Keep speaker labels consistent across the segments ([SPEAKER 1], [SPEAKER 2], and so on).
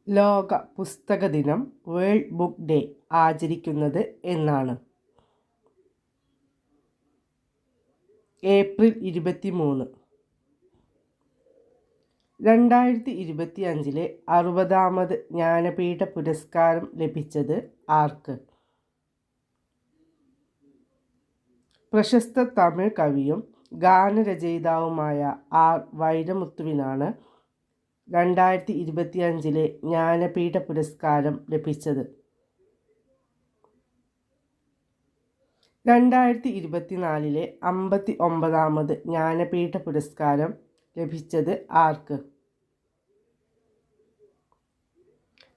[SPEAKER 1] ലോക പുസ്തക ദിനം വേൾഡ് ബുക്ക് ഡേ ആചരിക്കുന്നത് എന്നാണ്? ഏപ്രിൽ 23. 2025 60ാമത് ജ്ഞാനപീഠ പുരസ്കാരം ലഭിച്ചത് ആർക്ക്? പ്രശസ്ത തമിഴ് കവിയും ഗാനരചയിതാവുമായ ആർ വൈരമുത്തുവിനാണ് 2025 ജ്ഞാനപീഠ പുരസ്കാരം ലഭിച്ചത്. 2024 59ാമത് ജ്ഞാനപീഠ പുരസ്കാരം ലഭിച്ചത് ആർക്ക്?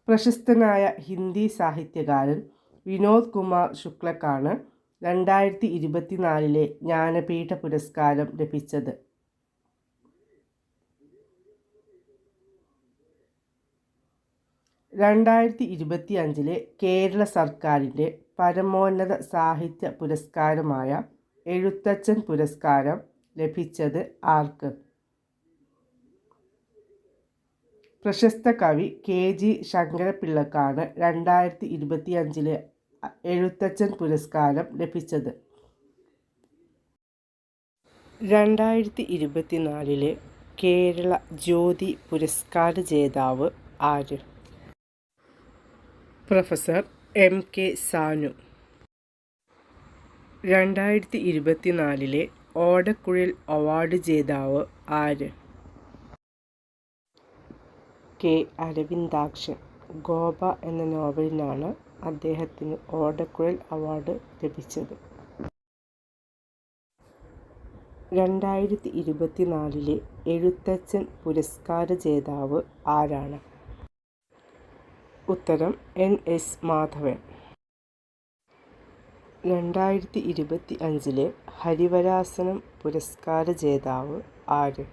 [SPEAKER 1] പ്രശസ്തനായ ഹിന്ദി സാഹിത്യകാരൻ വിനോദ് കുമാർ ശുക്ലക്കാണ് 2024 ജ്ഞാനപീഠ പുരസ്കാരം ലഭിച്ചത്. 2025 കേരള സർക്കാരിൻ്റെ പരമോന്നത സാഹിത്യ പുരസ്കാരമായ എഴുത്തച്ഛൻ പുരസ്കാരം ലഭിച്ചത് ആർക്ക്? പ്രശസ്ത കവി KG ശങ്കരപ്പിള്ളക്കാണ് 2025 എഴുത്തച്ഛൻ പുരസ്കാരം ലഭിച്ചത്. 2024 കേരള ജ്യോതി പുരസ്കാര ജേതാവ് ആര്? Professor MK Sanu. 2024 ഓടക്കുഴൽ അവാർഡ് ജേതാവ് ആര്? K അരവിന്ദാക്ഷൻ. ഗോപ എന്ന നോവലിനാണ് അദ്ദേഹത്തിന് ഓടക്കുഴൽ അവാർഡ് ലഭിച്ചത്. 2024 എഴുത്തച്ഛൻ പുരസ്കാര ജേതാവ് ആരാണ്? ഉത്തരം NS മാധവൻ. 2025 ഹരിവരാസനം പുരസ്കാര ജേതാവ് ആര്?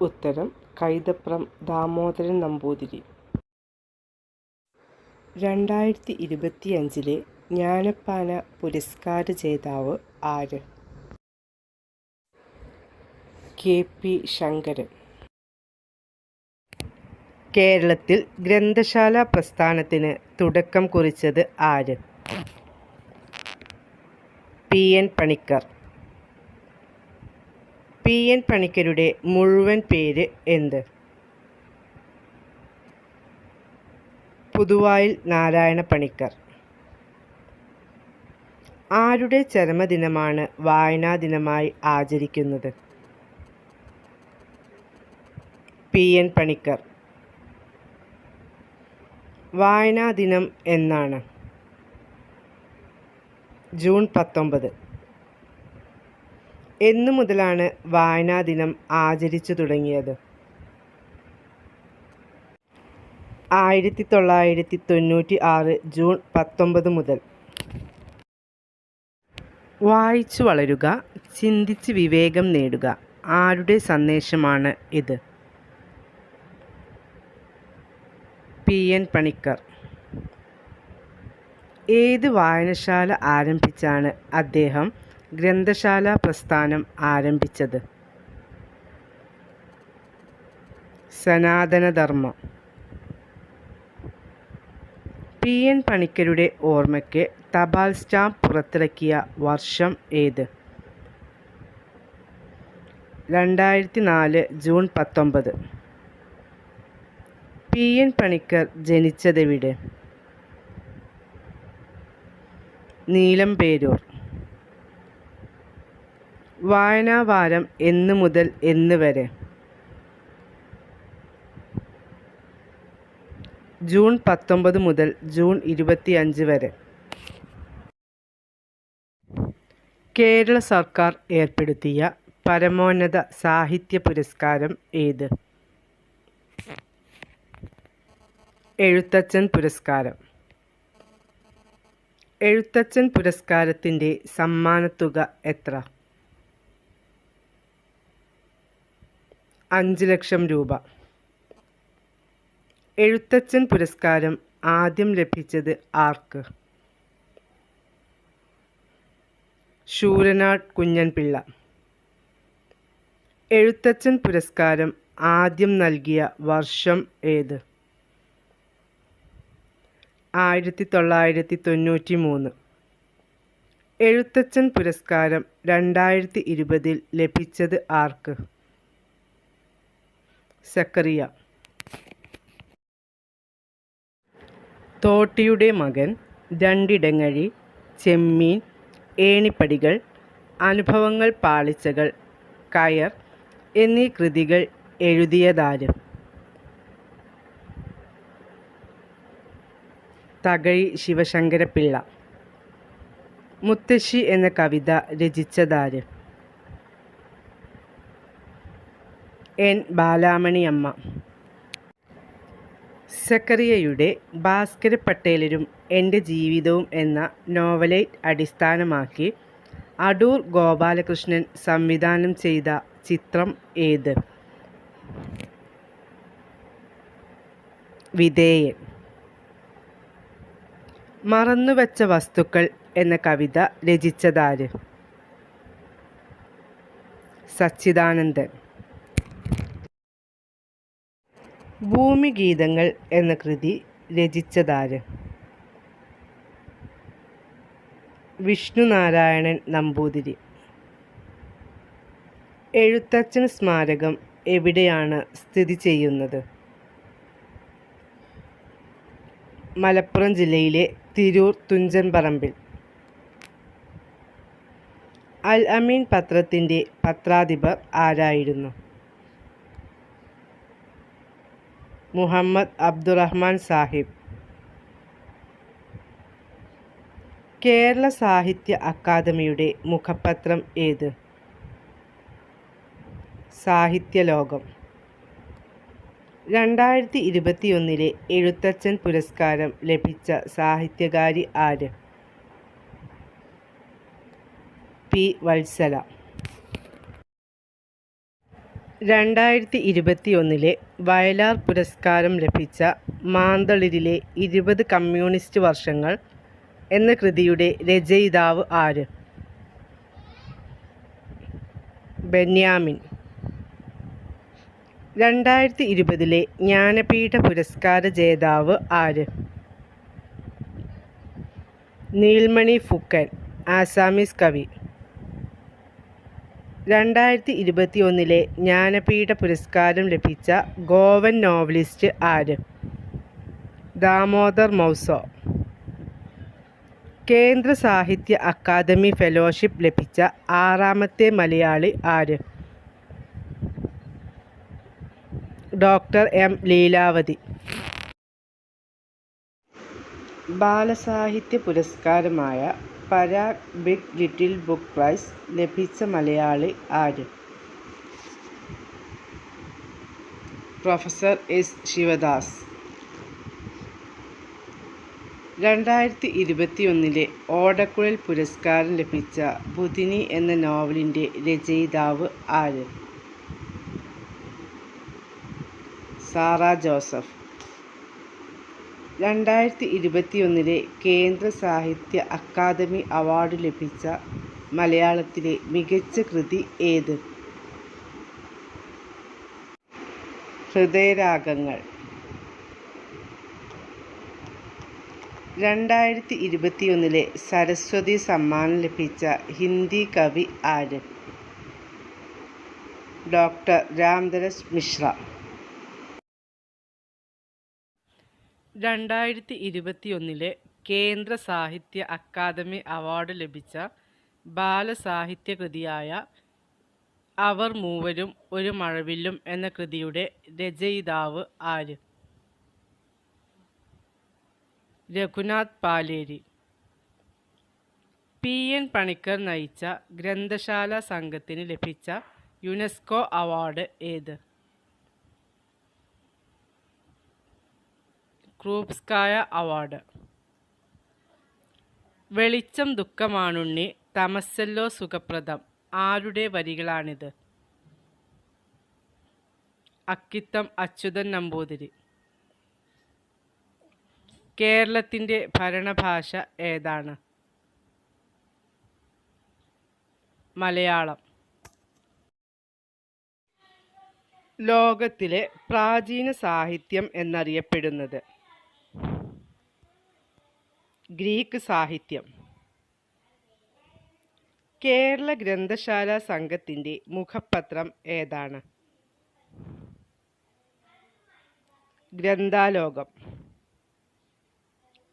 [SPEAKER 1] ഉത്തരം കൈതപ്രം ദാമോദരൻ നമ്പൂതിരി. 2025 ജ്ഞാനപ്പാന പുരസ്കാര ജേതാവ് ആര്? KP ശങ്കരൻ. കേരളത്തിൽ ഗ്രന്ഥശാല പ്രസ്ഥാനത്തിന് തുടക്കം കുറിച്ചത് ആര്? PN പണിക്കർ. PN പണിക്കരുടെ മുഴുവൻ പേര് എന്ത്? പുതുവായിൽ നാരായണ പണിക്കർ. ആരുടെ ചരമദിനമാണ് വായനാ ദിനമായി ആചരിക്കുന്നത്? PN പണിക്കർ. വായനാ ദിനം എന്നാണ്? ജൂൺ 19. എന്നു മുതലാണ് വായനാ ദിനം ആചരിച്ചു തുടങ്ങിയത്? 1996 ജൂൺ 19 മുതൽ. വായിച്ചു വളരുക, ചിന്തിച്ച് വിവേകം നേടുക. ആരുടെ സന്ദേശമാണ് ഇത്? PN പണിക്കർ. ഏത് വായനശാല ആരംഭിച്ചാണ് അദ്ദേഹം ഗ്രന്ഥശാല പ്രസ്ഥാനം ആരംഭിച്ചത്? സനാതനധർമ്മം. PN പണിക്കരുടെ ഓർമ്മയ്ക്ക് തപാൽ സ്റ്റാമ്പ് പുറത്തിറക്കിയ വർഷം ഏത്? 2004 ജൂൺ 19. PN പണിക്കർ ജനിച്ചതെവിടെ? നീലംപേരൂർ. വായനാവാരം എന്ന് മുതൽ എന്ന് വരെ? ജൂൺ 19 മുതൽ ജൂൺ 25 വരെ. കേരള സർക്കാർ ഏർപ്പെടുത്തിയ പരമോന്നത സാഹിത്യ പുരസ്കാരം ഏത്? എഴുത്തച്ഛൻ പുരസ്കാരം. എഴുത്തച്ഛൻ പുരസ്കാരത്തിൻ്റെ സമ്മാനത്തുക എത്ര? 5 ലക്ഷം രൂപ. എഴുത്തച്ഛൻ പുരസ്കാരം ആദ്യം ലഭിച്ചത് ആർക്ക്? ശൂരനാട് കുഞ്ഞൻപിള്ള. എഴുത്തച്ഛൻ പുരസ്കാരം ആദ്യം നൽകിയ വർഷം ഏത്? 1993. എഴുത്തച്ഛൻ പുരസ്കാരം 2020 ലഭിച്ചത് ആർക്ക്? സക്കറിയ. തോട്ടിയുടെ മകൻ, രണ്ടിടങ്ങഴി, ചെമ്മീൻ, ഏണിപ്പടികൾ, അനുഭവങ്ങൾ പാളിച്ചകൾ, കയർ എന്നീ കൃതികൾ എഴുതിയതാര്? തകഴി ശിവശങ്കരപ്പിള്ള. മുത്തശ്ശി എന്ന കവിത രചിച്ചതാര്? എൻ ബാലാമണിയമ്മ. സക്കറിയയുടെ ഭാസ്കര പട്ടേലരും എൻ്റെ ജീവിതവും എന്ന നോവലൈറ്റ് അടിസ്ഥാനമാക്കി അടൂർ ഗോപാലകൃഷ്ണൻ സംവിധാനം ചെയ്ത ചിത്രം ഏത്? വിധേയൻ. മറന്നുവച്ച വസ്തുക്കൾ എന്ന കവിത രചിച്ചതാര്? സച്ചിദാനന്ദൻ. ഭൂമിഗീതങ്ങൾ എന്ന കൃതി രചിച്ചതാര്? വിഷ്ണുനാരായണൻ നമ്പൂതിരി. എഴുത്തച്ഛൻ സ്മാരകം എവിടെയാണ് സ്ഥിതി ചെയ്യുന്നത്? മലപ്പുറം ജില്ലയിലെ തിരൂർ തുഞ്ചൻപറമ്പിൽ. അൽ അമീൻ പത്രത്തിൻ്റെ പത്രാധിപർ ആരായിരുന്നു? മുഹമ്മദ് അബ്ദുറഹ്മാൻ സാഹിബ്. കേരള സാഹിത്യ അക്കാദമിയുടെ മുഖപത്രം ഏത്? സാഹിത്യലോകം. 2021 എഴുത്തച്ഛൻ പുരസ്കാരം ലഭിച്ച സാഹിത്യകാരി ആര്? പി. വത്സല. 2021 വയലാർ പുരസ്കാരം ലഭിച്ച മാന്തളിരിലെ 20 കമ്മ്യൂണിസ്റ്റ് വർഷങ്ങൾ എന്ന കൃതിയുടെ രചയിതാവ് ആര്? ബെന്യാമിൻ. 2020 ജ്ഞാനപീഠ പുരസ്കാര ജേതാവ് ആര്? നീൽമണി ഫുക്കൻ, ആസാമീസ് കവി. 2021 ജ്ഞാനപീഠ പുരസ്കാരം ലഭിച്ച ഗോവൻ നോവലിസ്റ്റ് ആര്? ദാമോദർ മൗസോ. കേന്ദ്ര സാഹിത്യ അക്കാദമി ഫെലോഷിപ്പ് ലഭിച്ച 6ാമത്തെ മലയാളി ആര്? Doctor M. ലീലാവതി. ബാലസാഹിത്യ പുരസ്കാരമായ Parag big little book prize ലഭിച്ച മലയാളി ആര്? Professor S. ശിവദാസ്. 2021 ഓടക്കുഴൽ പുരസ്കാരം ലഭിച്ച ബുധിനി എന്ന നോവലിൻ്റെ രചയിതാവ് ആര്? Sara Joseph. 2021 കേന്ദ്ര സാഹിത്യ അക്കാദമി അവാർഡ് ലഭിച്ച മലയാളത്തിലെ മികച്ച കൃതി ഏത്? ഹൃദയരാഗങ്ങൾ. 2021 സരസ്വതി സമ്മാനം ലഭിച്ച ഹിന്ദി കവി ആര്? ഡോക്ടർ രാംദരസ് മിശ്ര. 2021 കേന്ദ്ര സാഹിത്യ അക്കാദമി അവാർഡ് ലഭിച്ച ബാലസാഹിത്യ കൃതിയായ അവർ മൂവരും ഒരു മഴവില്ലും എന്ന കൃതിയുടെ രചയിതാവ് ആര്? രഘുനാഥ് പാലേരി. പി. എൻ. പണിക്കർ നയിച്ച ഗ്രന്ഥശാല സംഘത്തിന് ലഭിച്ച യുനെസ്കോ അവാർഡ് ഏത്? ക്രൂപ്സ്കായ അവാർഡ്. വെളിച്ചം ദുഃഖമാണുണ്ണി, തമസ്സല്ലോ സുഖപ്രദം ആരുടെ വരികളാണിത്? അക്കിത്തം അച്യുതൻ നമ്പൂതിരി. കേരളത്തിൻ്റെ ഭരണഭാഷ ഏതാണ്? മലയാളം. ലോകത്തിലെ പ്രാചീന സാഹിത്യം എന്നറിയപ്പെടുന്നത്? ഗ്രീക്ക് സാഹിത്യം. കേരള ഗ്രന്ഥശാല സംഘത്തിൻ്റെ മുഖപത്രം ഏതാണ്? ഗ്രന്ഥാലോകം.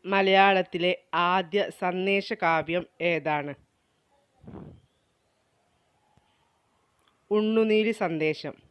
[SPEAKER 1] മലയാളത്തിലെ ആദ്യ സന്ദേശകാവ്യം ഏതാണ്? ഉണ്ണുനീലി സന്ദേശം.